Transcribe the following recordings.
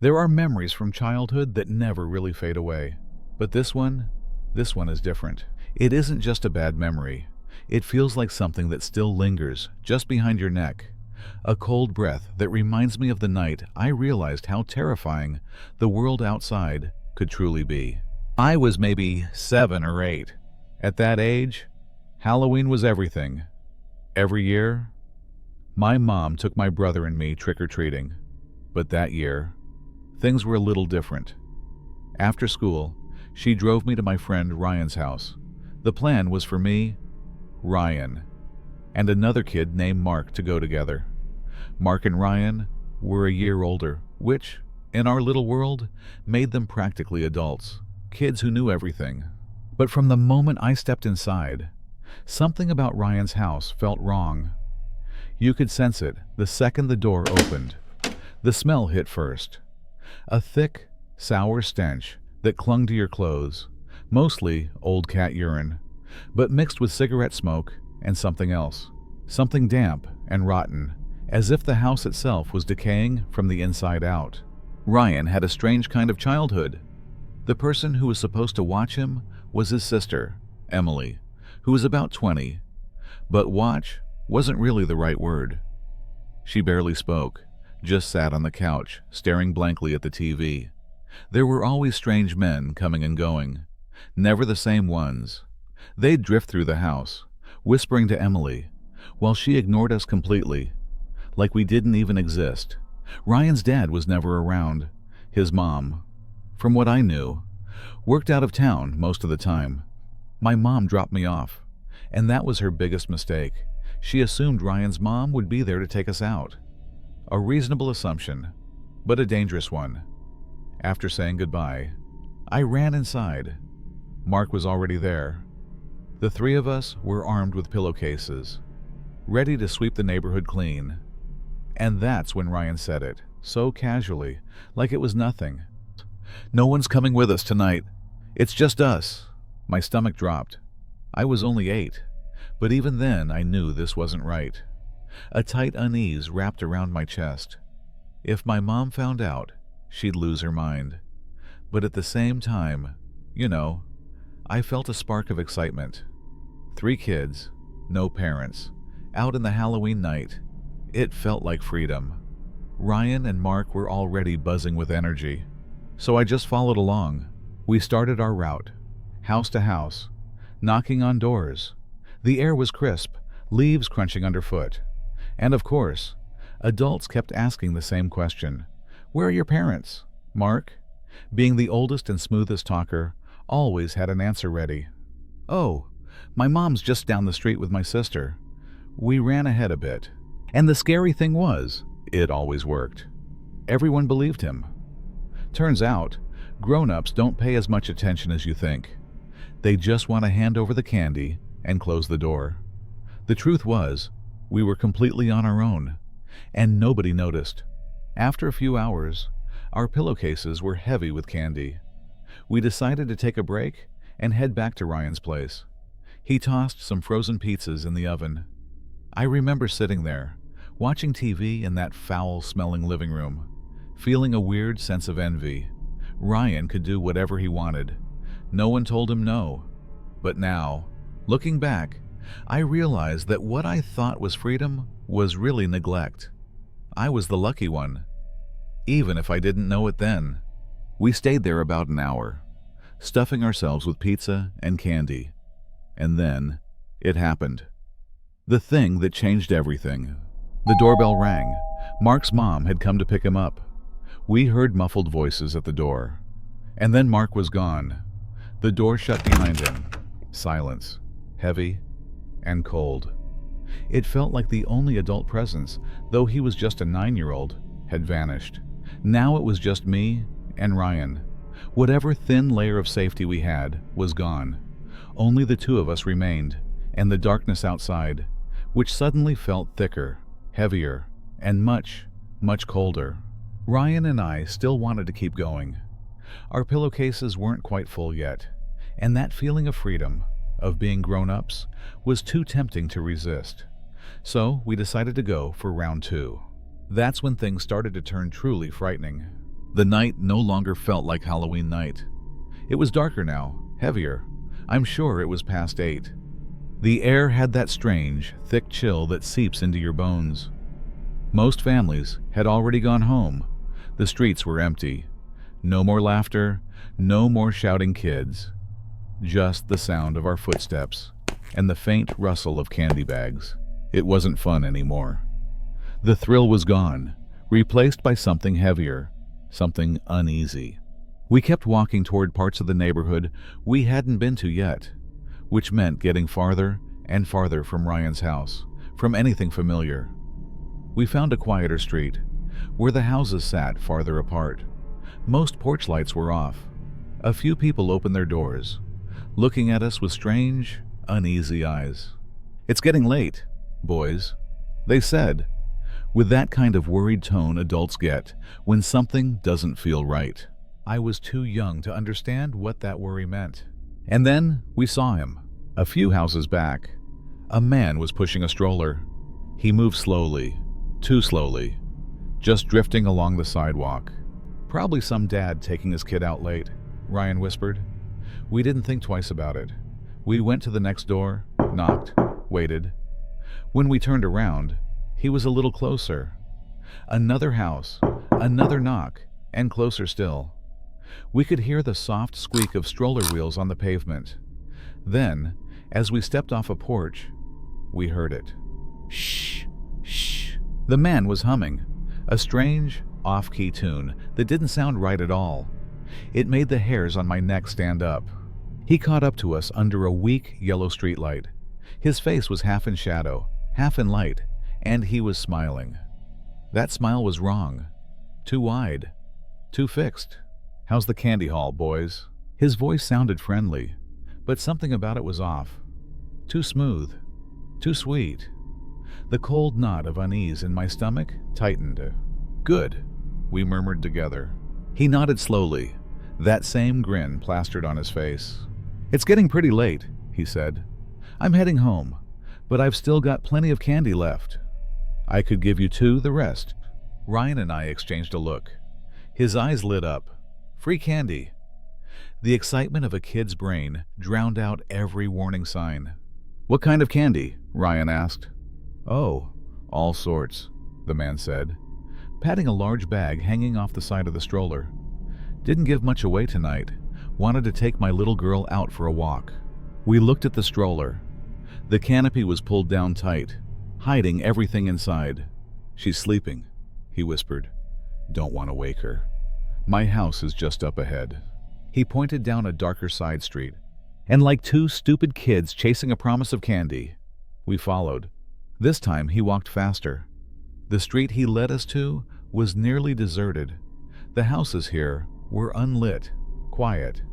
There are memories from childhood that never really fade away. But this one is different. It isn't just a bad memory. It feels like something that still lingers just behind your neck. A cold breath that reminds me of the night I realized how terrifying the world outside could truly be. I was maybe 7 or 8. At that age, Halloween was everything. Every year, my mom took my brother and me trick-or-treating. But that year, things were a little different. After school, she drove me to my friend Ryan's house. The plan was for me, Ryan, and another kid named Mark to go together. Mark and Ryan were a year older, which, in our little world, made them practically adults, kids who knew everything. But from the moment I stepped inside, something about Ryan's house felt wrong. You could sense it the second the door opened. The smell hit first. A thick, sour stench that clung to your clothes, mostly old cat urine, but mixed with cigarette smoke and something else, something damp and rotten, as if the house itself was decaying from the inside out. Ryan had a strange kind of childhood. The person who was supposed to watch him was his sister, Emily, who was about 20, but watch wasn't really the right word. She barely spoke, just sat on the couch, staring blankly at the TV. There were always strange men coming and going, never the same ones. They'd drift through the house, whispering to Emily, while she ignored us completely, like we didn't even exist. Ryan's dad was never around. His mom, from what I knew, worked out of town most of the time. My mom dropped me off, and that was her biggest mistake. She assumed Ryan's mom would be there to take us out. A reasonable assumption, but a dangerous one. After saying goodbye, I ran inside. Mark was already there. The three of us were armed with pillowcases, ready to sweep the neighborhood clean. And that's when Ryan said it, so casually, like it was nothing. "No one's coming with us tonight. It's just us." My stomach dropped. I was only 8, but even then I knew this wasn't right. A tight unease wrapped around my chest. If my mom found out, she'd lose her mind. But at the same time, I felt a spark of excitement. 3 kids, no parents, out in the Halloween night. It felt like freedom. Ryan and Mark were already buzzing with energy, so I just followed along. We started our route, house to house, knocking on doors. The air was crisp, leaves crunching underfoot. And of course, adults kept asking the same question. "Where are your parents?" Mark, being the oldest and smoothest talker, always had an answer ready. "Oh, my mom's just down the street with my sister." We ran ahead a bit. And the scary thing was, it always worked. Everyone believed him. Turns out, grown-ups don't pay as much attention as you think. They just want to hand over the candy and close the door. The truth was, we were completely on our own, and nobody noticed. After a few hours, our pillowcases were heavy with candy. We decided to take a break and head back to Ryan's place. He tossed some frozen pizzas in the oven. I remember sitting there, watching TV in that foul-smelling living room, feeling a weird sense of envy. Ryan could do whatever he wanted. No one told him no. But now, looking back, I realized that what I thought was freedom was really neglect. I was the lucky one, even if I didn't know it then. We stayed there about an hour, stuffing ourselves with pizza and candy. And then, it happened. The thing that changed everything. The doorbell rang. Mark's mom had come to pick him up. We heard muffled voices at the door. And then Mark was gone. The door shut behind him. Silence, heavy and cold. It felt like the only adult presence, though he was just a 9-year-old, had vanished. Now it was just me and Ryan. Whatever thin layer of safety we had was gone. Only the two of us remained, and the darkness outside, which suddenly felt thicker, heavier, and much, much colder. Ryan and I still wanted to keep going. Our pillowcases weren't quite full yet, and that feeling of freedom, of being grown-ups, was too tempting to resist. So we decided to go for round 2. That's when things started to turn truly frightening. The night no longer felt like Halloween night. It was darker now, heavier. I'm sure it was past 8. The air had that strange, thick chill that seeps into your bones. Most families had already gone home. The streets were empty. No more laughter, no more shouting kids. Just the sound of our footsteps and the faint rustle of candy bags. It wasn't fun anymore. The thrill was gone, replaced by something heavier, something uneasy. We kept walking toward parts of the neighborhood we hadn't been to yet, which meant getting farther and farther from Ryan's house, from anything familiar. We found a quieter street, where the houses sat farther apart. Most porch lights were off. A few people opened their doors, looking at us with strange, uneasy eyes. "It's getting late, boys," they said, with that kind of worried tone adults get when something doesn't feel right. I was too young to understand what that worry meant. And then we saw him, a few houses back. A man was pushing a stroller. He moved slowly, too slowly, just drifting along the sidewalk. "Probably some dad taking his kid out late," Ryan whispered. We didn't think twice about it. We went to the next door, knocked, waited. When we turned around, he was a little closer. Another house, another knock, and closer still. We could hear the soft squeak of stroller wheels on the pavement. Then, as we stepped off a porch, we heard it. Shh, shh. The man was humming, a strange, off-key tune that didn't sound right at all. It made the hairs on my neck stand up. He caught up to us under a weak yellow streetlight. His face was half in shadow, half in light, and he was smiling. That smile was wrong. Too wide. Too fixed. "How's the candy haul, boys?" His voice sounded friendly, but something about it was off. Too smooth. Too sweet. The cold knot of unease in my stomach tightened. "Good," we murmured together. He nodded slowly, that same grin plastered on his face. "It's getting pretty late," he said. "I'm heading home, but I've still got plenty of candy left. I could give you 2 the rest." Ryan and I exchanged a look. His eyes lit up. Free candy. The excitement of a kid's brain drowned out every warning sign. "What kind of candy?" Ryan asked. "Oh, all sorts," the man said, patting a large bag hanging off the side of the stroller. "Didn't give much away tonight. Wanted to take my little girl out for a walk." We looked at the stroller. The canopy was pulled down tight, hiding everything inside. "She's sleeping," he whispered. "Don't want to wake her. My house is just up ahead." He pointed down a darker side street, and like 2 stupid kids chasing a promise of candy, we followed. This time he walked faster. The street he led us to was nearly deserted. The houses here were unlit, quiet,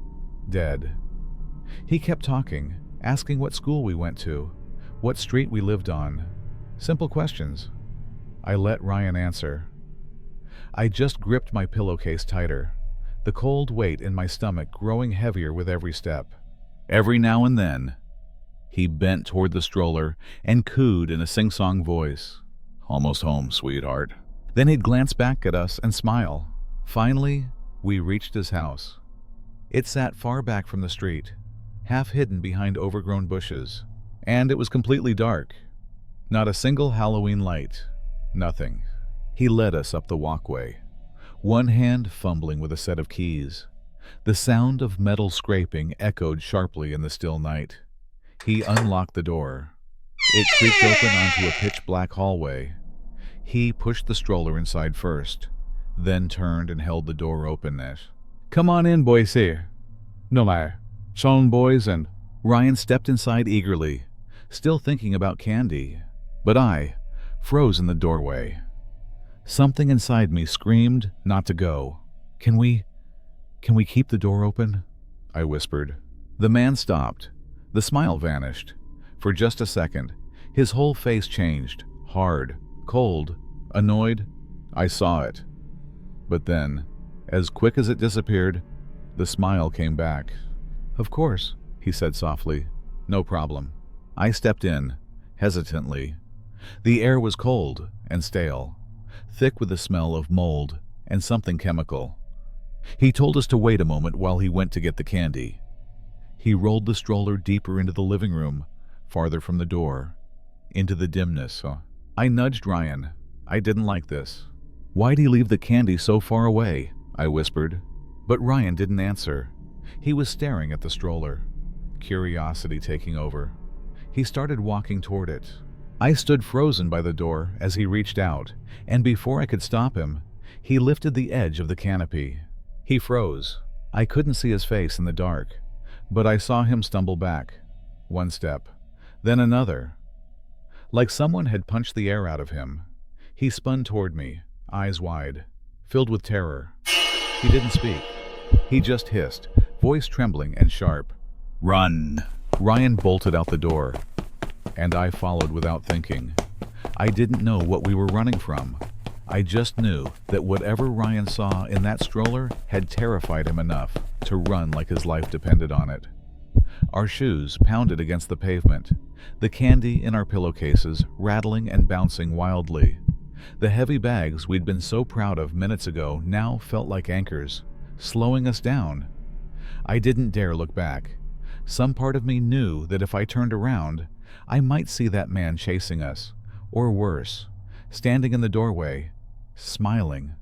dead. He kept talking, asking what school we went to, what street we lived on. Simple questions. I let Ryan answer. I just gripped my pillowcase tighter, the cold weight in my stomach growing heavier with every step. Every now and then, he bent toward the stroller and cooed in a sing-song voice. "Almost home, sweetheart." Then he'd glance back at us and smile. Finally, we reached his house. It sat far back from the street, half hidden behind overgrown bushes, and it was completely dark. Not a single Halloween light. Nothing. He led us up the walkway, one hand fumbling with a set of keys. The sound of metal scraping echoed sharply in the still night. He unlocked the door. It creaked open onto a pitch-black hallway. He pushed the stroller inside first, then turned and held the door open. "Come on in, boysie." "No lie. Sean boys and—" Ryan stepped inside eagerly, still thinking about candy. But I froze in the doorway. Something inside me screamed not to go. Can we keep the door open?" I whispered. The man stopped. The smile vanished. For just a second, his whole face changed, hard, cold, annoyed. I saw it. But then, as quick as it disappeared, the smile came back. "Of course," he said softly. "No problem." I stepped in, hesitantly. The air was cold and stale, thick with the smell of mold and something chemical. He told us to wait a moment while he went to get the candy. He rolled the stroller deeper into the living room, farther from the door, into the dimness. I nudged Ryan. I didn't like this. "Why'd he leave the candy so far away?" I whispered. But Ryan didn't answer. He was staring at the stroller, curiosity taking over. He started walking toward it. I stood frozen by the door as he reached out, and before I could stop him, he lifted the edge of the canopy. He froze. I couldn't see his face in the dark, but I saw him stumble back. One step, then another. Like someone had punched the air out of him. He spun toward me, eyes wide, filled with terror. He didn't speak. He just hissed, voice trembling and sharp. "Run!" Ryan bolted out the door, and I followed without thinking. I didn't know what we were running from. I just knew that whatever Ryan saw in that stroller had terrified him enough to run like his life depended on it. Our shoes pounded against the pavement, the candy in our pillowcases rattling and bouncing wildly. The heavy bags we'd been so proud of minutes ago now felt like anchors, slowing us down. I didn't dare look back. Some part of me knew that if I turned around, I might see that man chasing us, or worse, standing in the doorway, smiling.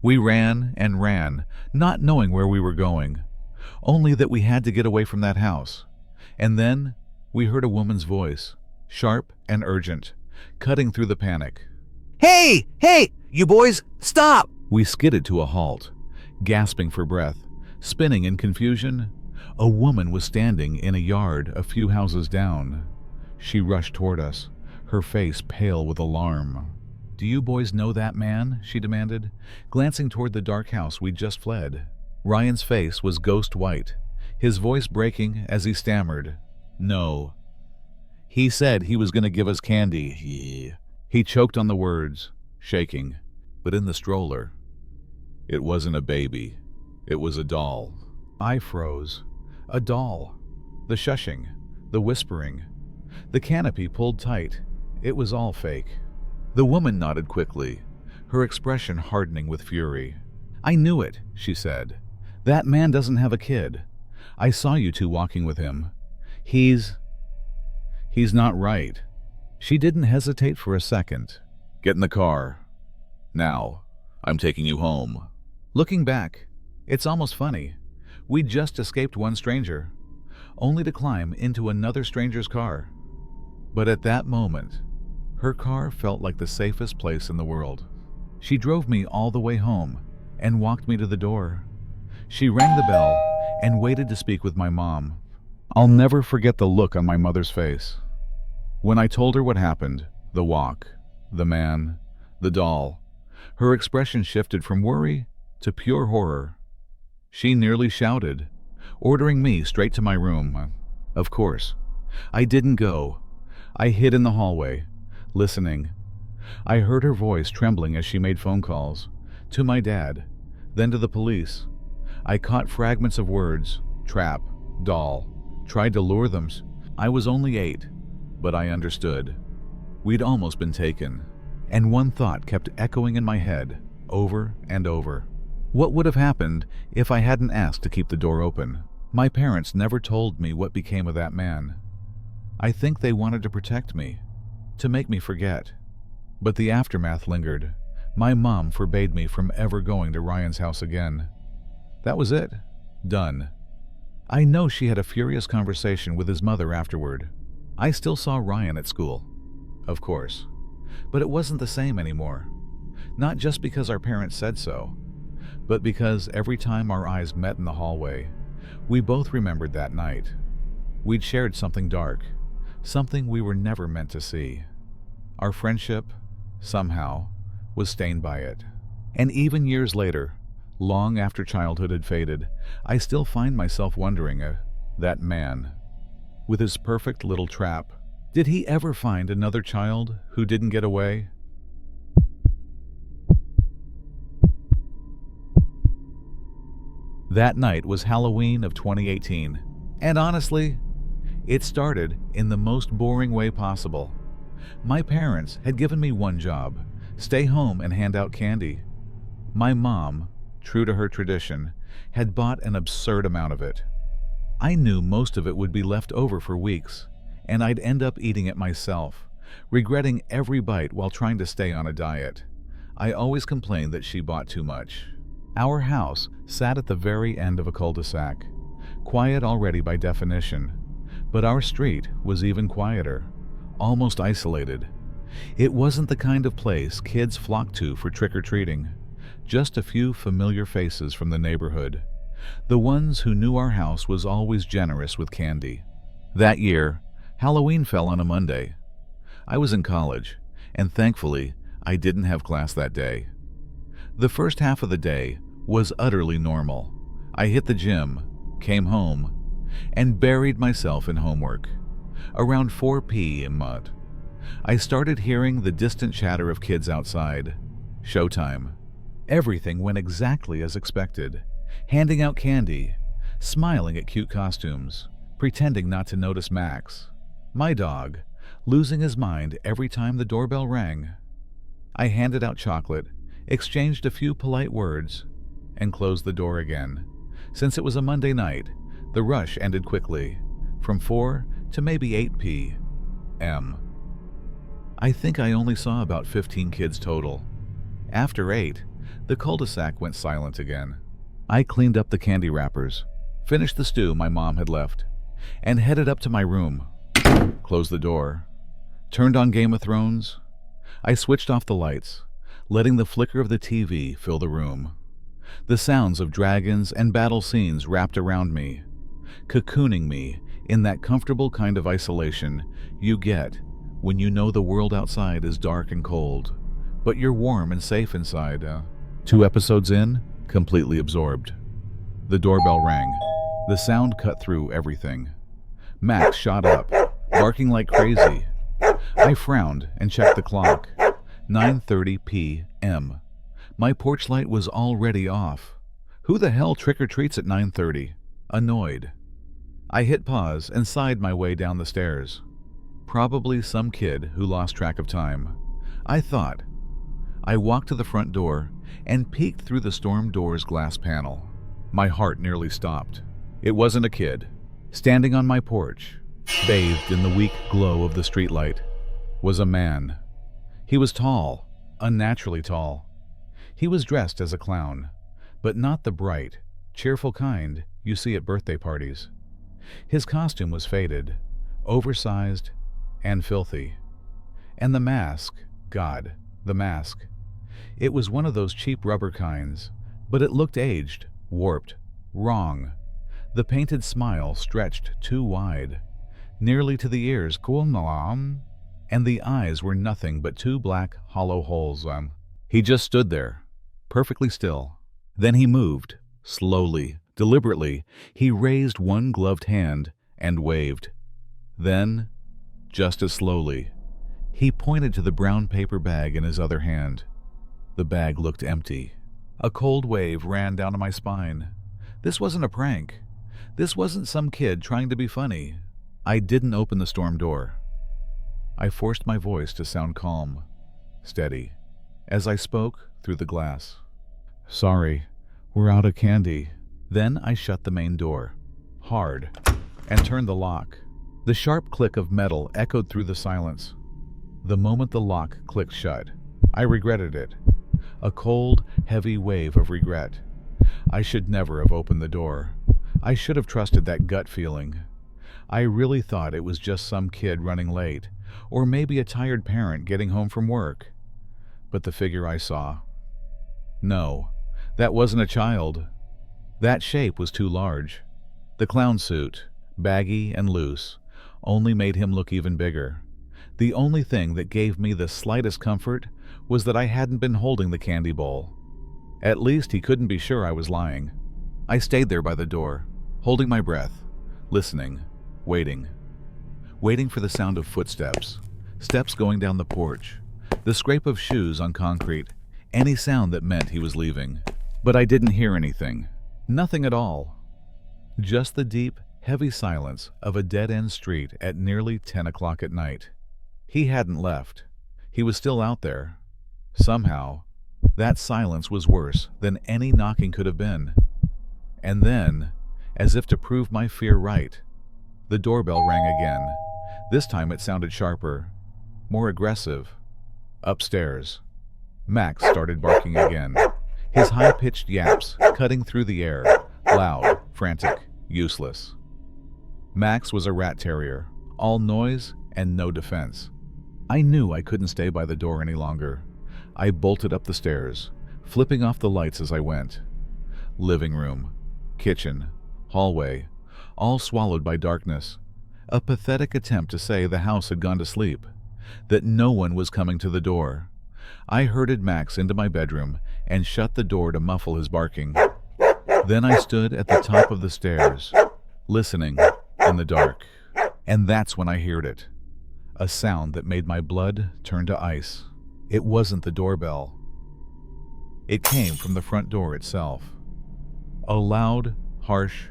We ran and ran, not knowing where we were going, only that we had to get away from that house. And then we heard a woman's voice, sharp and urgent, cutting through the panic. Hey! Hey! You boys, stop! We skidded to a halt, gasping for breath, spinning in confusion. A woman was standing in a yard a few houses down. She rushed toward us, her face pale with alarm. "Do you boys know that man?" she demanded, glancing toward the dark house we'd just fled. Ryan's face was ghost white, his voice breaking as he stammered. "No. He said he was going to give us candy." He choked on the words, shaking. But in the stroller, it wasn't a baby. It was a doll. I froze. A doll. The shushing, the whispering. The canopy pulled tight. It was all fake. The woman nodded quickly, her expression hardening with fury. "I knew it," she said. "That man doesn't have a kid. I saw you two walking with him. He's not right." She didn't hesitate for a second. "Get in the car. Now, I'm taking you home." Looking back, it's almost funny. We'd just escaped one stranger, only to climb into another stranger's car. But at that moment, her car felt like the safest place in the world. She drove me all the way home and walked me to the door. She rang the bell and waited to speak with my mom. I'll never forget the look on my mother's face. When I told her what happened, the walk, the man, the doll, her expression shifted from worry to pure horror. She nearly shouted, ordering me straight to my room. Of course, I didn't go. I hid in the hallway, listening. I heard her voice trembling as she made phone calls, to my dad, then to the police. I caught fragments of words, trap, doll, tried to lure them. I was only 8, but I understood. We'd almost been taken, and one thought kept echoing in my head, over and over. What would have happened if I hadn't asked to keep the door open? My parents never told me what became of that man. I think they wanted to protect me, to make me forget. But the aftermath lingered. My mom forbade me from ever going to Ryan's house again. That was it. Done. I know she had a furious conversation with his mother afterward. I still saw Ryan at school, of course, but it wasn't the same anymore. Not just because our parents said so, but because every time our eyes met in the hallway, we both remembered that night. We'd shared something dark, something we were never meant to see. Our friendship, somehow, was stained by it. And even years later, long after childhood had faded, I still find myself wondering, that man, with his perfect little trap, did he ever find another child who didn't get away? That night was Halloween of 2018, and honestly, it started in the most boring way possible. My parents had given me one job: stay home and hand out candy. My mom, true to her tradition, had bought an absurd amount of it. I knew most of it would be left over for weeks, and I'd end up eating it myself, regretting every bite while trying to stay on a diet. I always complained that she bought too much. Our house sat at the very end of a cul-de-sac, quiet already by definition, but our street was even quieter, almost isolated. It wasn't the kind of place kids flocked to for trick-or-treating, just a few familiar faces from the neighborhood, the ones who knew our house was always generous with candy. That year, Halloween fell on a Monday. I was in college, and thankfully, I didn't have class that day. The first half of the day was utterly normal. I hit the gym, came home, and buried myself in homework. Around 4 p.m. I started hearing the distant chatter of kids outside. Showtime. Everything went exactly as expected. Handing out candy, smiling at cute costumes, pretending not to notice Max, my dog, losing his mind every time the doorbell rang. I handed out chocolate, exchanged a few polite words, and closed the door again. Since it was a Monday night, the rush ended quickly, from 4 to maybe 8 p.m. I think I only saw about 15 kids total. After 8, the cul-de-sac went silent again. I cleaned up the candy wrappers, finished the stew my mom had left, and headed up to my room. Closed the door, turned on Game of Thrones. I switched off the lights, letting the flicker of the TV fill the room. The sounds of dragons and battle scenes wrapped around me, cocooning me in that comfortable kind of isolation you get when you know the world outside is dark and cold, but you're warm and safe inside. 2 episodes in, completely absorbed. The doorbell rang. The sound cut through everything. Max shot up, barking like crazy. I frowned and checked the clock. 9:30 p.m. My porch light was already off. Who the hell trick-or-treats at 9:30? Annoyed. I hit pause and sighed my way down the stairs. Probably some kid who lost track of time, I thought. I walked to the front door and peeked through the storm door's glass panel. My heart nearly stopped. It wasn't a kid. Standing on my porch, bathed in the weak glow of the streetlight, was a man. He was tall, unnaturally tall. He was dressed as a clown, but not the bright, cheerful kind you see at birthday parties. His costume was faded, oversized, and filthy. And the mask, God, the mask. It was one of those cheap rubber kinds, but it looked aged, warped, wrong. The painted smile stretched too wide, nearly to the ears, and the eyes were nothing but 2 black, hollow holes. He just stood there, perfectly still. Then he moved, slowly, deliberately. He raised one gloved hand and waved. Then, just as slowly, he pointed to the brown paper bag in his other hand. The bag looked empty. A cold wave ran down my spine. This wasn't a prank. This wasn't some kid trying to be funny. I didn't open the storm door. I forced my voice to sound calm, steady, as I spoke through the glass. Sorry, we're out of candy. Then I shut the main door, hard, and turned the lock. The sharp click of metal echoed through the silence. The moment the lock clicked shut, I regretted it. A cold, heavy wave of regret. I should never have opened the door. I should have trusted that gut feeling. I really thought it was just some kid running late, or maybe a tired parent getting home from work. But the figure I saw... No, that wasn't a child. That shape was too large. The clown suit, baggy and loose, only made him look even bigger. The only thing that gave me the slightest comfort was that I hadn't been holding the candy bowl. At least he couldn't be sure I was lying. I stayed there by the door, holding my breath, listening, waiting. Waiting for the sound of footsteps, steps going down the porch, the scrape of shoes on concrete, any sound that meant he was leaving. But I didn't hear anything. Nothing at all. Just the deep, heavy silence of a dead-end street at nearly 10 o'clock at night. He hadn't left. He was still out there. Somehow, that silence was worse than any knocking could have been. And then, as if to prove my fear right, the doorbell rang again. This time it sounded sharper, more aggressive. Upstairs, Max started barking again, his high-pitched yaps cutting through the air, loud, frantic, useless. Max was a rat terrier, all noise and no defense. I knew I couldn't stay by the door any longer. I bolted up the stairs, flipping off the lights as I went. Living room, kitchen, hallway, all swallowed by darkness. A pathetic attempt to say the house had gone to sleep, that no one was coming to the door. I herded Max into my bedroom and shut the door to muffle his barking. Then I stood at the top of the stairs, listening in the dark. And that's when I heard it. A sound that made my blood turn to ice. It wasn't the doorbell. It came from the front door itself. A loud, harsh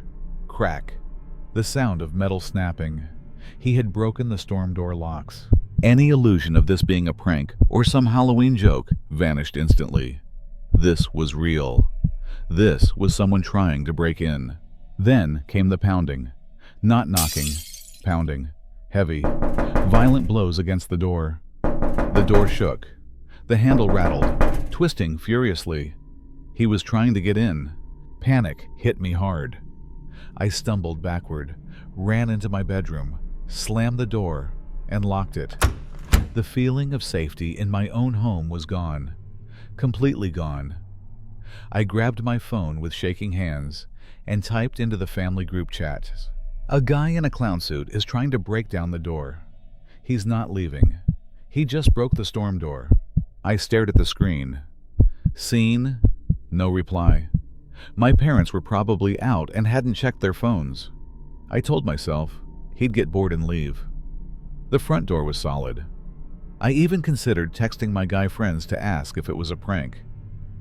crack. The sound of metal snapping. He had broken the storm door locks. Any illusion of this being a prank or some Halloween joke vanished instantly. This was real. This was someone trying to break in. Then came the pounding. Not knocking, pounding. Heavy, violent blows against the door. The door shook. The handle rattled, twisting furiously. He was trying to get in. Panic hit me hard. I stumbled backward, ran into my bedroom, slammed the door, and locked it. The feeling of safety in my own home was gone. Completely gone. I grabbed my phone with shaking hands and typed into the family group chat. A guy in a clown suit is trying to break down the door. He's not leaving. He just broke the storm door. I stared at the screen. Seen? No reply. My parents were probably out and hadn't checked their phones. I told myself he'd get bored and leave. The front door was solid. I even considered texting my guy friends to ask if it was a prank,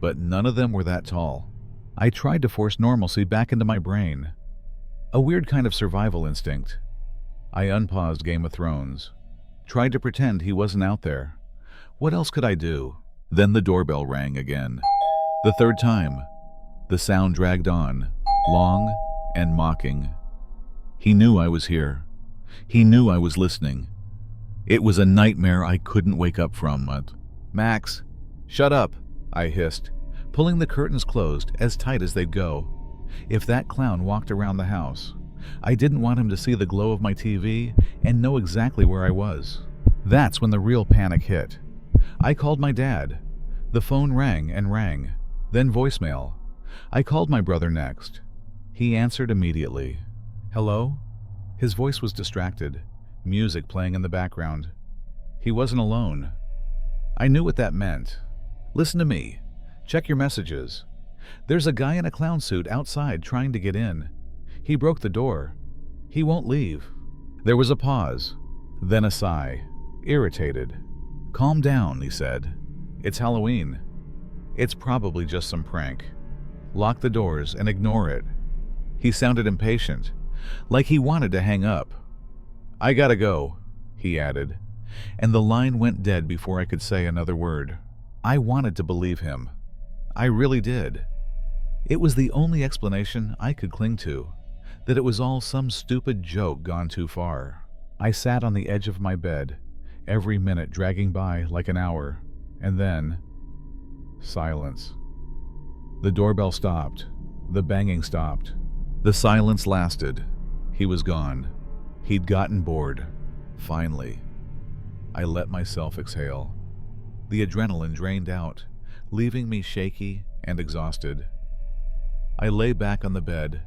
but none of them were that tall. I tried to force normalcy back into my brain. A weird kind of survival instinct. I unpaused Game of Thrones. Tried to pretend he wasn't out there. What else could I do? Then the doorbell rang again. The third time. The sound dragged on, long and mocking. He knew I was here. He knew I was listening. It was a nightmare I couldn't wake up from. Max, shut up, I hissed, pulling the curtains closed as tight as they'd go. If that clown walked around the house, I didn't want him to see the glow of my TV and know exactly where I was. That's when the real panic hit. I called my dad. The phone rang and rang, then voicemail. I called my brother next. He answered immediately. Hello? His voice was distracted, music playing in the background. He wasn't alone. I knew what that meant. Listen to me. Check your messages. There's a guy in a clown suit outside trying to get in. He broke the door. He won't leave. There was a pause, then a sigh, irritated. Calm down, he said. It's Halloween. It's probably just some prank. Lock the doors and ignore it. He sounded impatient, like he wanted to hang up. I gotta go, he added, and the line went dead before I could say another word. I wanted to believe him. I really did. It was the only explanation I could cling to, that it was all some stupid joke gone too far. I sat on the edge of my bed, every minute dragging by like an hour, and then silence. The doorbell stopped. The banging stopped. The silence lasted. He was gone. He'd gotten bored. Finally. I let myself exhale. The adrenaline drained out, leaving me shaky and exhausted. I lay back on the bed,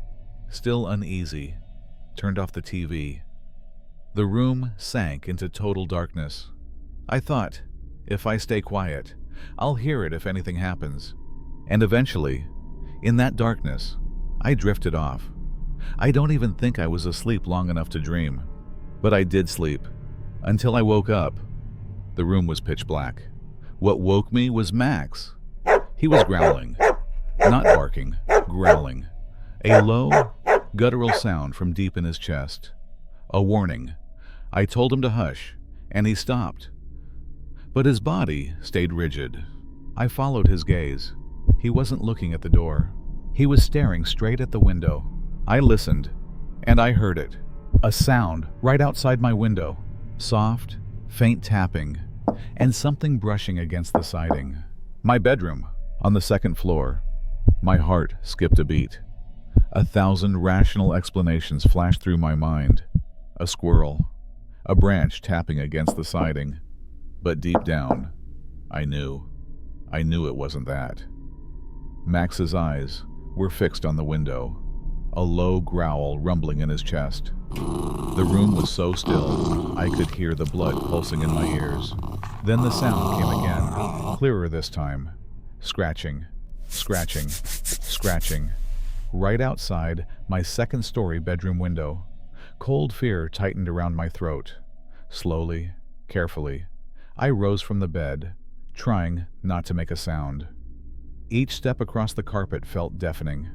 still uneasy, turned off the TV. The room sank into total darkness. I thought, if I stay quiet, I'll hear it if anything happens. And eventually, in that darkness, I drifted off. I don't even think I was asleep long enough to dream. But I did sleep, until I woke up. The room was pitch black. What woke me was Max. He was growling. Not barking, growling. A low, guttural sound from deep in his chest. A warning. I told him to hush, and he stopped. But his body stayed rigid. I followed his gaze. He wasn't looking at the door. He was staring straight at the window. I listened, and I heard it. A sound right outside my window. Soft, faint tapping, and something brushing against the siding. My bedroom, on the second floor. My heart skipped a beat. 1,000 rational explanations flashed through my mind. A squirrel, a branch tapping against the siding. But deep down, I knew it wasn't that. Max's eyes were fixed on the window, a low growl rumbling in his chest. The room was so still, I could hear the blood pulsing in my ears. Then the sound came again, clearer this time. Scratching, scratching, scratching. Right outside my second-story bedroom window. Cold fear tightened around my throat. Slowly, carefully, I rose from the bed, trying not to make a sound. Each step across the carpet felt deafening.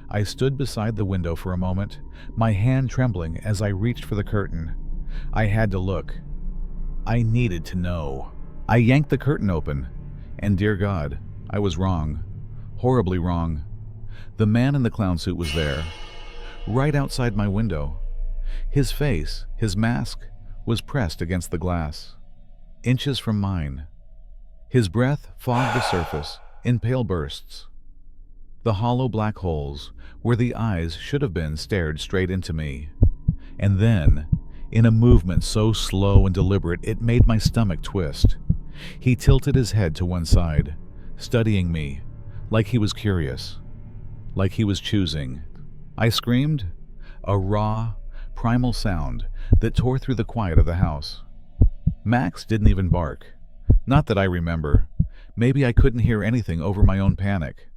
I stood beside the window for a moment, my hand trembling as I reached for the curtain. I had to look. I needed to know. I yanked the curtain open, and dear God, I was wrong. Horribly wrong. The man in the clown suit was there, right outside my window. His face, his mask, was pressed against the glass, inches from mine. His breath fogged the surface in pale bursts. The hollow black holes, where the eyes should have been, stared straight into me. And then, in a movement so slow and deliberate it made my stomach twist, he tilted his head to one side, studying me, like he was curious, like he was choosing. I screamed, a raw, primal sound that tore through the quiet of the house. Max didn't even bark. Not that I remember. Maybe I couldn't hear anything over my own panic.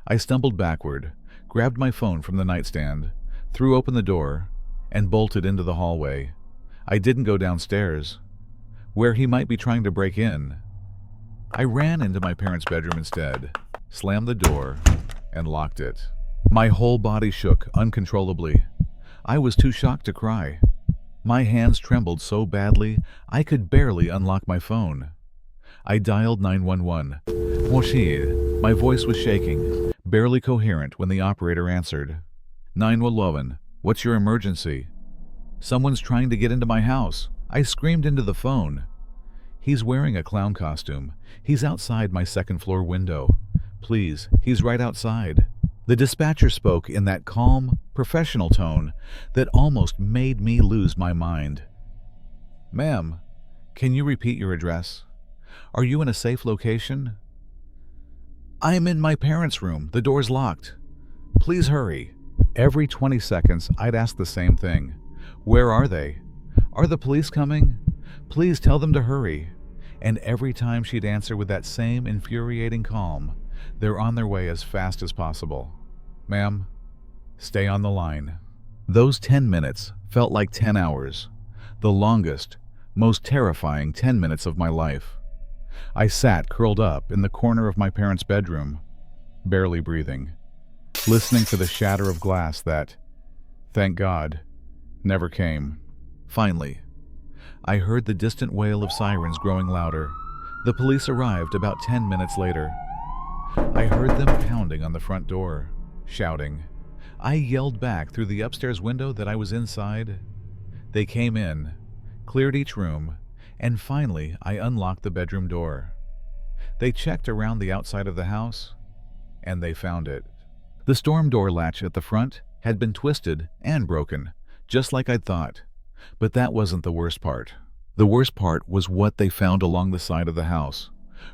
I stumbled backward, grabbed my phone from the nightstand, threw open the door, and bolted into the hallway. I didn't go downstairs, where he might be trying to break in. I ran into my parents' bedroom instead, slammed the door, and locked it. My whole body shook uncontrollably. I was too shocked to cry. My hands trembled so badly I could barely unlock my phone. I dialed 911. Moshid, my voice was shaking, barely coherent when the operator answered. 911, what's your emergency? Someone's trying to get into my house. I screamed into the phone. He's wearing a clown costume. He's outside my second-floor window. Please, he's right outside. The dispatcher spoke in that calm, professional tone that almost made me lose my mind. Ma'am, can you repeat your address? Are you in a safe location? I'm in my parents' room. The door's locked. Please hurry. Every 20 seconds, I'd ask the same thing. Where are they? Are the police coming? Please tell them to hurry. And every time she'd answer with that same infuriating calm. They're on their way as fast as possible. Ma'am, stay on the line. Those 10 minutes felt like 10 hours. The longest, most terrifying 10 minutes of my life. I sat curled up in the corner of my parents' bedroom, barely breathing, listening for the shatter of glass that, thank God, never came. Finally, I heard the distant wail of sirens growing louder. The police arrived about 10 minutes later. I heard them pounding on the front door, shouting. I yelled back through the upstairs window that I was inside. They came in, cleared each room, and finally I unlocked the bedroom door. They checked around the outside of the house, and they found it. The storm door latch at the front had been twisted and broken, just like I'd thought. But that wasn't the worst part. The worst part was what they found along the side of the house,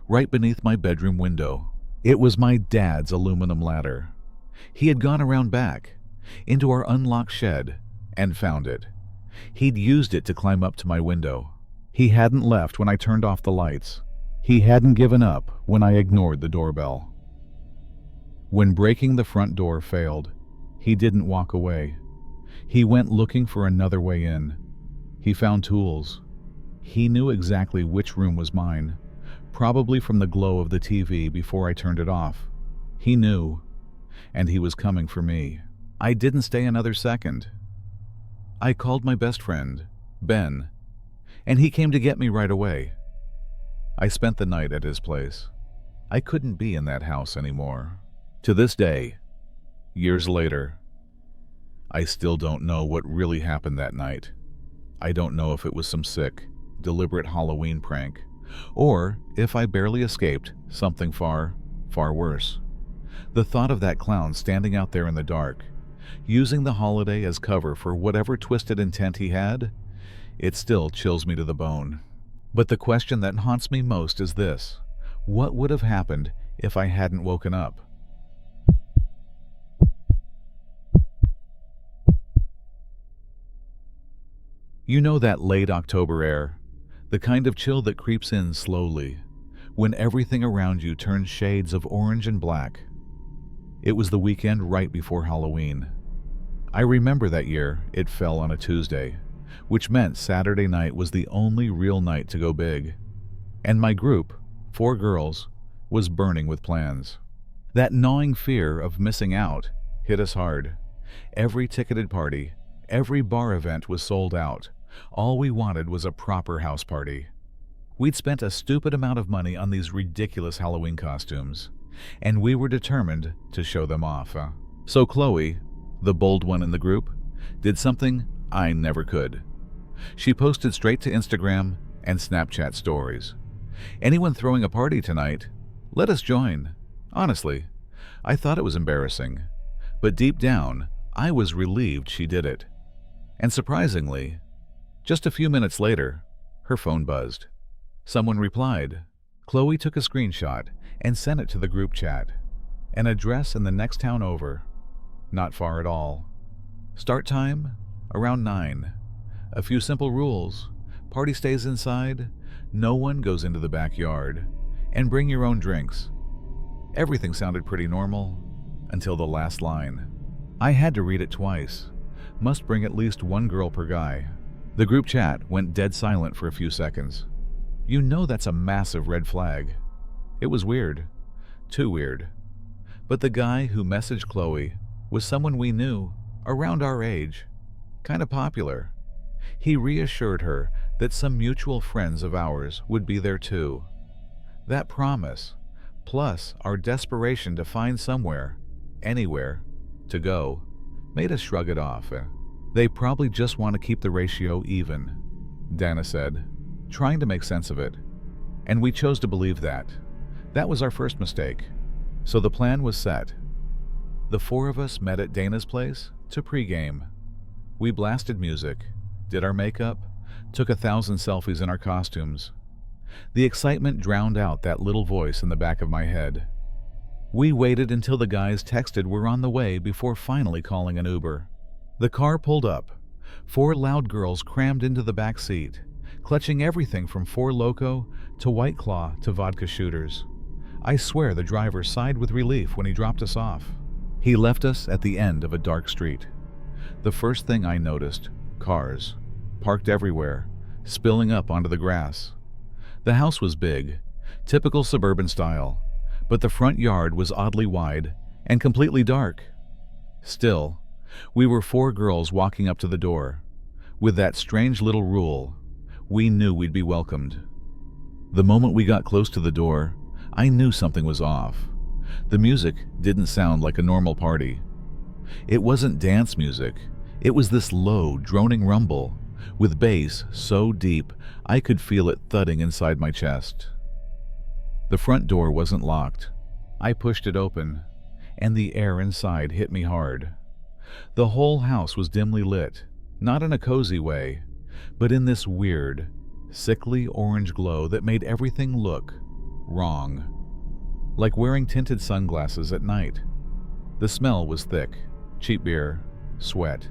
right beneath my bedroom window. It was my dad's aluminum ladder. He had gone around back, into our unlocked shed, and found it. He'd used it to climb up to my window. He hadn't left when I turned off the lights. He hadn't given up when I ignored the doorbell. When breaking the front door failed, he didn't walk away. He went looking for another way in. He found tools. He knew exactly which room was mine, probably from the glow of the TV before I turned it off. He knew, and he was coming for me. I didn't stay another second. I called my best friend, Ben, and he came to get me right away. I spent the night at his place. I couldn't be in that house anymore. To this day, Years later, I still don't know what really happened that night. I don't know if it was some sick, deliberate Halloween prank, or if I barely escaped something far, far worse. The thought of that clown standing out there in the dark, using the holiday as cover for whatever twisted intent he had, it still chills me to the bone. But the question that haunts me most is this: what would have happened if I hadn't woken up? You know that late October air, the kind of chill that creeps in slowly, when everything around you turns shades of orange and black. It was the weekend right before Halloween. I remember that year it fell on a Tuesday, which meant Saturday night was the only real night to go big. And my group, 4 girls, was burning with plans. That gnawing fear of missing out hit us hard. Every ticketed party, every bar event was sold out. All we wanted was a proper house party. We'd spent a stupid amount of money on these ridiculous Halloween costumes, and we were determined to show them off. So Chloe, the bold one in the group, did something I never could. She posted straight to Instagram and Snapchat stories. "Anyone throwing a party tonight? Let us join." Honestly, I thought it was embarrassing, but deep down, I was relieved she did it. And surprisingly, just a few minutes later, her phone buzzed. Someone replied. Chloe took a screenshot and sent it to the group chat. An address in the next town over. Not far at all. Start time? Around 9. A few simple rules. Party stays inside, no one goes into the backyard, and bring your own drinks. Everything sounded pretty normal, until the last line. I had to read it twice. Must bring at least 1 girl per guy. The group chat went dead silent for a few seconds. You know that's a massive red flag. It was weird. Too weird. But the guy who messaged Chloe was someone we knew, around our age, kind of popular. He reassured her that some mutual friends of ours would be there too. That promise, plus our desperation to find somewhere, anywhere, to go, made us shrug it off. They probably just want to keep the ratio even, Dana said, trying to make sense of it. And we chose to believe that. That was our first mistake. So the plan was set. The 4 of us met at Dana's place to pregame. We blasted music, did our makeup, took 1,000 selfies in our costumes. The excitement drowned out that little voice in the back of my head. We waited until the guys texted we're on the way before finally calling an Uber. The car pulled up. 4 loud girls crammed into the back seat, clutching everything from Four Loko to White Claw to vodka shooters. I swear the driver sighed with relief when he dropped us off. He left us at the end of a dark street. The first thing I noticed, cars, parked everywhere, spilling up onto the grass. The house was big, typical suburban style, but the front yard was oddly wide and completely dark. Still, we were 4 girls walking up to the door. With that strange little rule, we knew we'd be welcomed. The moment we got close to the door, I knew something was off. The music didn't sound like a normal party. It wasn't dance music. It was this low, droning rumble, with bass so deep I could feel it thudding inside my chest. The front door wasn't locked. I pushed it open, and the air inside hit me hard. The whole house was dimly lit, not in a cozy way, but in this weird, sickly orange glow that made everything look wrong. Like wearing tinted sunglasses at night. The smell was thick, cheap beer, sweat,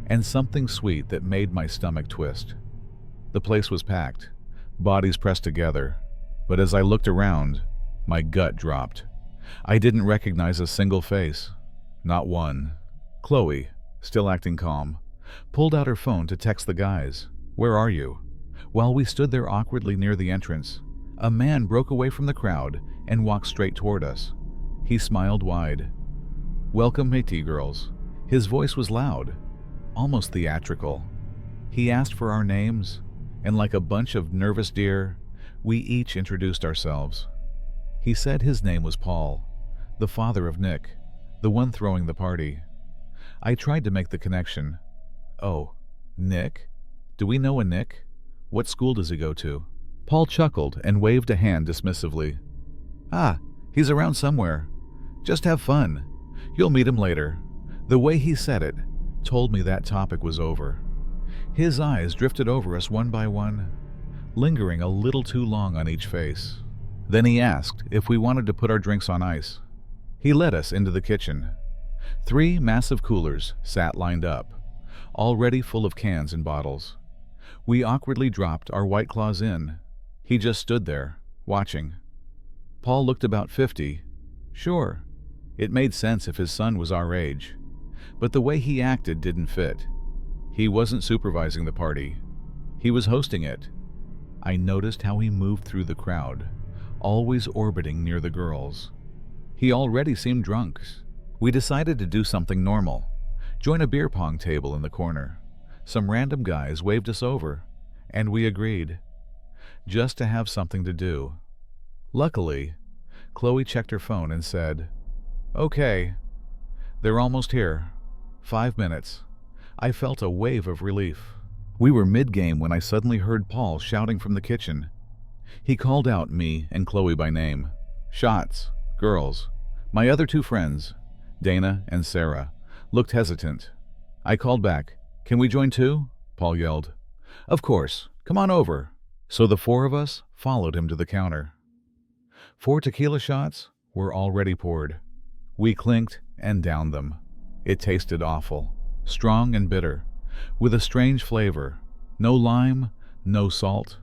and something sweet that made my stomach twist. The place was packed, bodies pressed together, but as I looked around, my gut dropped. I didn't recognize a single face, not one. Chloe, still acting calm, pulled out her phone to text the guys, "Where are you?" While we stood there awkwardly near the entrance, a man broke away from the crowd and walked straight toward us. He smiled wide. "Welcome, Métis girls." His voice was loud, almost theatrical. He asked for our names, and like a bunch of nervous deer, we each introduced ourselves. He said his name was Paul, the father of Nick, The one throwing the party. I tried to make the connection. Oh, Nick? Do we know a Nick? What school does he go to? Paul chuckled and waved a hand dismissively. Ah, he's around somewhere. Just have fun. You'll meet him later. The way he said it told me that topic was over. His eyes drifted over us one by one, lingering a little too long on each face. Then he asked if we wanted to put our drinks on ice. He led us into the kitchen. 3 massive coolers sat lined up, already full of cans and bottles. We awkwardly dropped our White Claws in. He just stood there, watching. Paul looked about 50. Sure, it made sense if his son was our age, but the way he acted didn't fit. He wasn't supervising the party. He was hosting it. I noticed how he moved through the crowd, always orbiting near the girls. He already seemed drunk. We decided to do something normal. Join a beer pong table in the corner. Some random guys waved us over, and we agreed. Just to have something to do. Luckily, Chloe checked her phone and said, "Okay, they're almost here. 5 minutes." I felt a wave of relief. We were mid-game when I suddenly heard Paul shouting from the kitchen. He called out me and Chloe by name. Shots, girls. My other 2 friends, Dana and Sarah, looked hesitant. I called back, "Can we join too?" Paul yelled. "Of course, come on over." So the 4 of us followed him to the counter. 4 tequila shots were already poured. We clinked and downed them. It tasted awful, strong and bitter, with a strange flavor. No lime, no salt.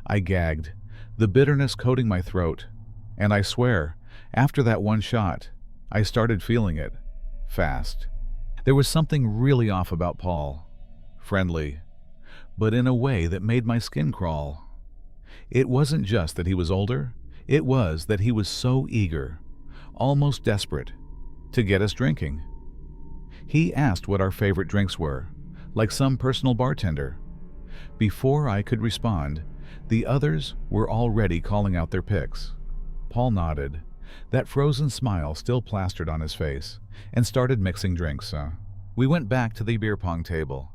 I gagged, the bitterness coating my throat, and I swear, after that one shot, I started feeling it, fast. There was something really off about Paul. Friendly, but in a way that made my skin crawl. It wasn't just that he was older, it was that he was so eager, almost desperate, to get us drinking. He asked what our favorite drinks were, like some personal bartender. Before I could respond, the others were already calling out their picks. Paul nodded, that frozen smile still plastered on his face, and started mixing drinks. We went back to the beer pong table.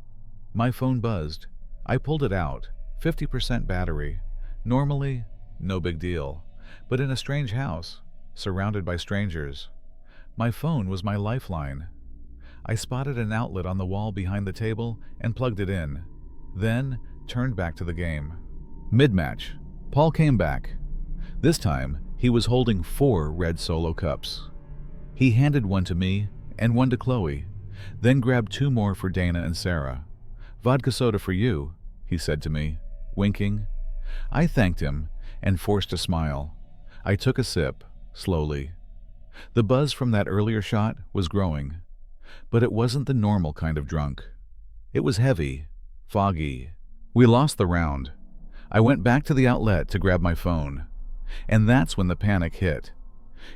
My phone buzzed. I pulled it out, 50% battery. Normally, no big deal, but in a strange house, surrounded by strangers, my phone was my lifeline. I spotted an outlet on the wall behind the table and plugged it in, then turned back to the game. Mid-match, Paul came back. This time, he was holding 4 red Solo cups. He handed one to me and one to Chloe, then grabbed 2 more for Dana and Sarah. "Vodka soda for you," he said to me, winking. I thanked him and forced a smile. I took a sip, slowly. The buzz from that earlier shot was growing, but it wasn't the normal kind of drunk. It was heavy, foggy. We lost the round. I went back to the outlet to grab my phone, and that's when the panic hit.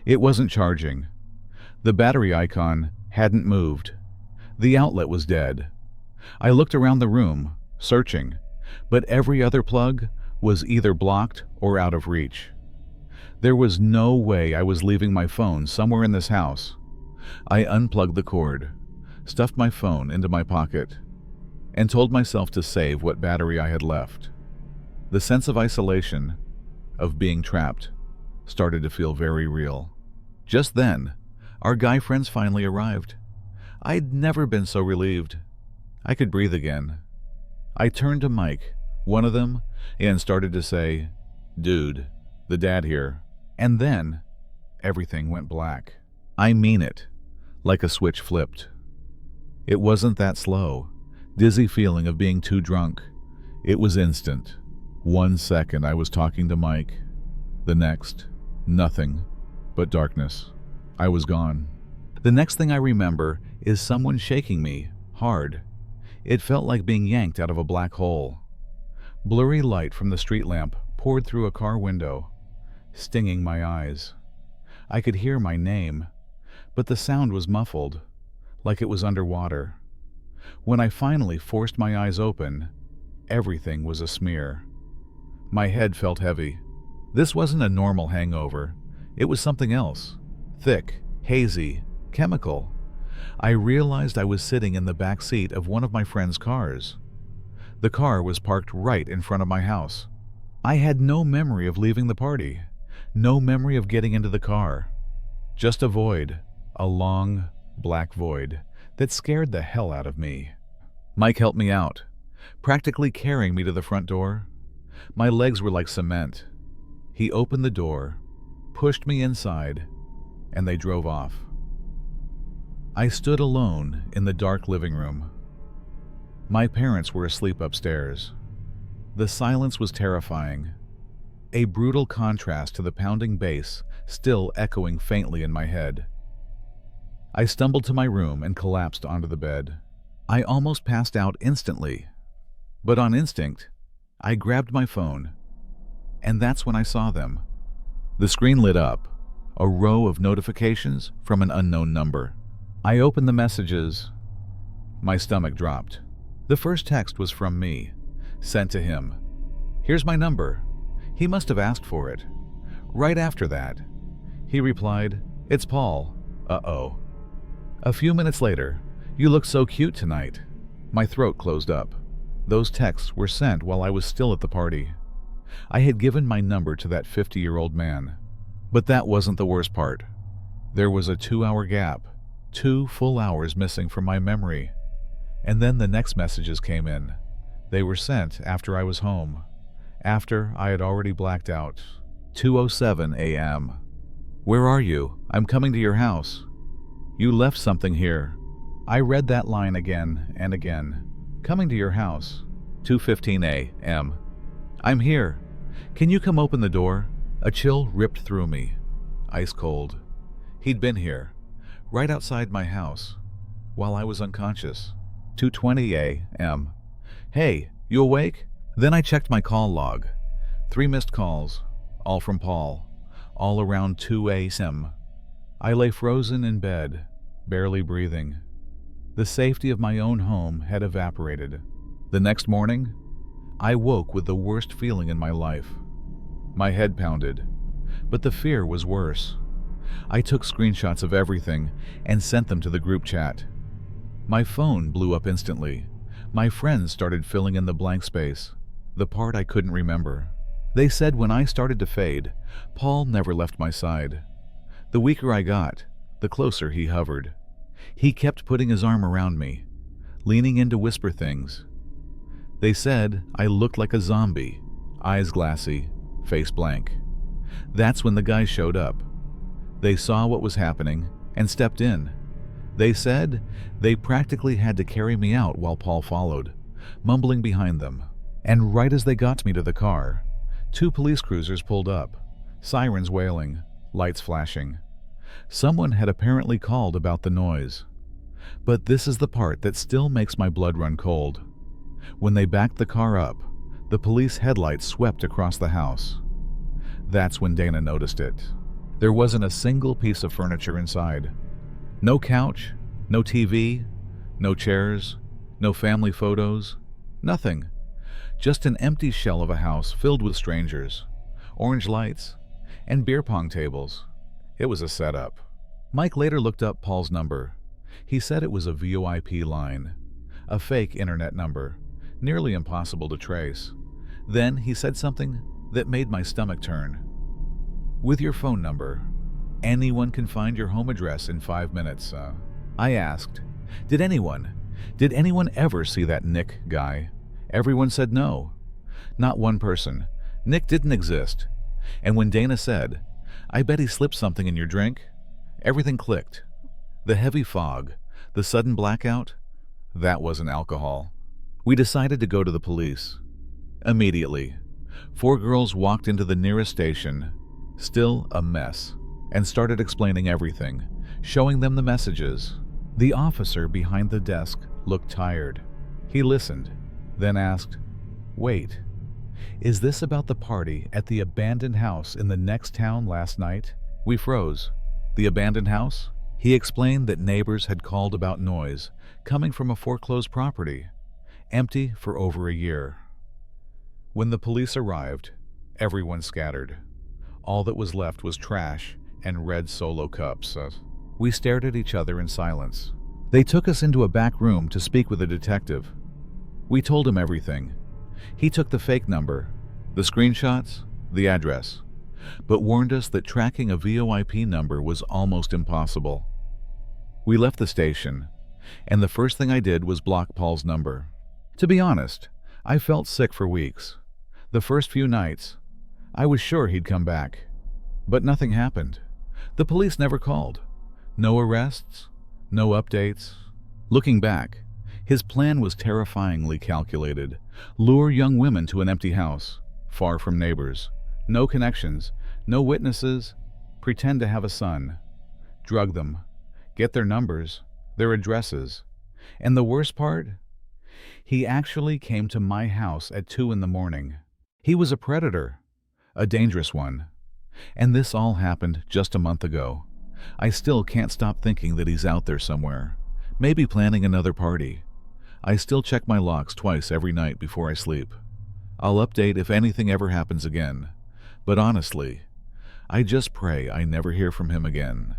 It wasn't charging. The battery icon hadn't moved. The outlet was dead. I looked around the room, searching, but every other plug was either blocked or out of reach. There was no way I was leaving my phone somewhere in this house. I unplugged the cord, stuffed my phone into my pocket, and told myself to save what battery I had left. The sense of isolation, of being trapped, started to feel very real. Just then, our guy friends finally arrived. I'd never been so relieved. I could breathe again. I turned to Mike, one of them, and started to say, "Dude, the dad here." And then, everything went black. I mean it, like a switch flipped. It wasn't that slow, dizzy feeling of being too drunk. It was instant. 1 second I was talking to Mike. The next, nothing but darkness. I was gone. The next thing I remember is someone shaking me, hard. It felt like being yanked out of a black hole. Blurry light from the street lamp poured through a car window, stinging my eyes. I could hear my name, but the sound was muffled, like it was underwater. When I finally forced my eyes open, everything was a smear. My head felt heavy. This wasn't a normal hangover. It was something else. Thick, hazy, chemical. I realized I was sitting in the back seat of one of my friend's cars. The car was parked right in front of my house. I had no memory of leaving the party, no memory of getting into the car. Just a void, a long, black void that scared the hell out of me. Mike helped me out, practically carrying me to the front door. My legs were like cement. He opened the door, pushed me inside, and they drove off. I stood alone in the dark living room. My parents were asleep upstairs. The silence was terrifying, a brutal contrast to the pounding bass still echoing faintly in my head. I stumbled to my room and collapsed onto the bed. I almost passed out instantly, but on instinct, I grabbed my phone, and that's when I saw them. The screen lit up, a row of notifications from an unknown number. I opened the messages. My stomach dropped. The first text was from me, sent to him. "Here's my number." He must have asked for it. Right after that, he replied, "It's Paul. Uh-oh." A few minutes later, "You look so cute tonight." My throat closed up. Those texts were sent while I was still at the party. I had given my number to that 50-year-old man. But that wasn't the worst part. There was a 2-hour gap, 2 full hours missing from my memory. And then the next messages came in. They were sent after I was home, after I had already blacked out. 2:07 a.m. "Where are you? I'm coming to your house. You left something here." I read that line again and again. "Coming to your house. 2:15 a.m. I'm here. Can you come open the door?" A chill ripped through me, ice cold. He'd been here, right outside my house, while I was unconscious. 2:20 a.m. "Hey, you awake?" Then I checked my call log. 3 missed calls, all from Paul, all around 2 a.m. I lay frozen in bed, barely breathing. The safety of my own home had evaporated. The next morning, I woke with the worst feeling in my life. My head pounded, but the fear was worse. I took screenshots of everything and sent them to the group chat. My phone blew up instantly. My friends started filling in the blank space, the part I couldn't remember. They said when I started to fade, Paul never left my side. The weaker I got, the closer he hovered. He kept putting his arm around me, leaning in to whisper things. They said I looked like a zombie, eyes glassy, face blank. That's when the guys showed up. They saw what was happening and stepped in. They said they practically had to carry me out while Paul followed, mumbling behind them. And right as they got me to the car, 2 police cruisers pulled up, sirens wailing, lights flashing. Someone had apparently called about the noise. But this is the part that still makes my blood run cold. When they backed the car up, the police headlights swept across the house. That's when Dana noticed it. There wasn't a single piece of furniture inside. No couch, no TV, no chairs, no family photos, nothing. Just an empty shell of a house filled with strangers, orange lights, and beer pong tables. It was a setup. Mike later looked up Paul's number. He said it was a VoIP line, a fake internet number, nearly impossible to trace. Then he said something that made my stomach turn. "With your phone number, anyone can find your home address in 5 minutes." I asked, Did anyone ever see that Nick guy? Everyone said no. Not one person. Nick didn't exist. And when Dana said, "I bet he slipped something in your drink," everything clicked. The heavy fog, the sudden blackout, that wasn't alcohol. We decided to go to the police. Immediately, 4 girls walked into the nearest station, still a mess, and started explaining everything, showing them the messages. The officer behind the desk looked tired. He listened, then asked, "Wait, is this about the party at the abandoned house in the next town last night?" We froze. The abandoned house? He explained that neighbors had called about noise coming from a foreclosed property, empty for over a year. When the police arrived, everyone scattered. All that was left was trash and red Solo cups. We stared at each other in silence. They took us into a back room to speak with a detective. We told him everything. He took the fake number, the screenshots, the address, but warned us that tracking a VoIP number was almost impossible. We left the station, and the first thing I did was block Paul's number. To be honest, I felt sick for weeks. The first few nights, I was sure he'd come back. But nothing happened. The police never called. No arrests, no updates. Looking back, his plan was terrifyingly calculated. Lure young women to an empty house, far from neighbors. No connections, no witnesses. Pretend to have a son. Drug them. Get their numbers, their addresses. And the worst part? He actually came to my house at 2 in the morning. He was a predator, a dangerous one. And this all happened just a month ago. I still can't stop thinking that he's out there somewhere, maybe planning another party. I still check my locks twice every night before I sleep. I'll update if anything ever happens again. But honestly, I just pray I never hear from him again.